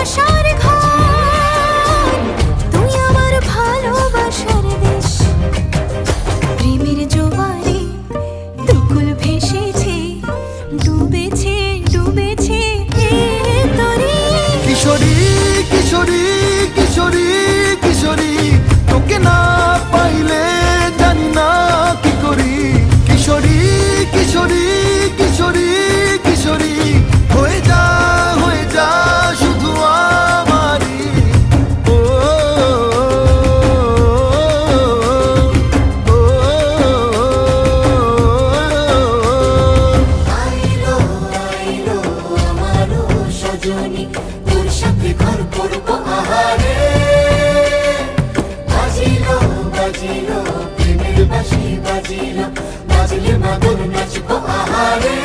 আশার ঘর, তুই আমার ভালোবাসার দেশ। প্রেমের জোয়ারে দুকুল ভেসেছে, ডুবেছে ডুবেছে এ তরি। কিশোরী কিশোরী কিশোরী কিশোরী, তোকে না পাইলে জানি না কি করি। কিশোরী কিশোরী কিশোরী কিশোরী, হয়ে যা শুধু আমারই। ও আইলো আইলো আমারও সজনী, তোর সাথে ঘর করবো আহারে। বাজিলো বাজিলো প্রেমের বাঁশি বাজিলো, বাজলে মাদল নাচবো আহারে।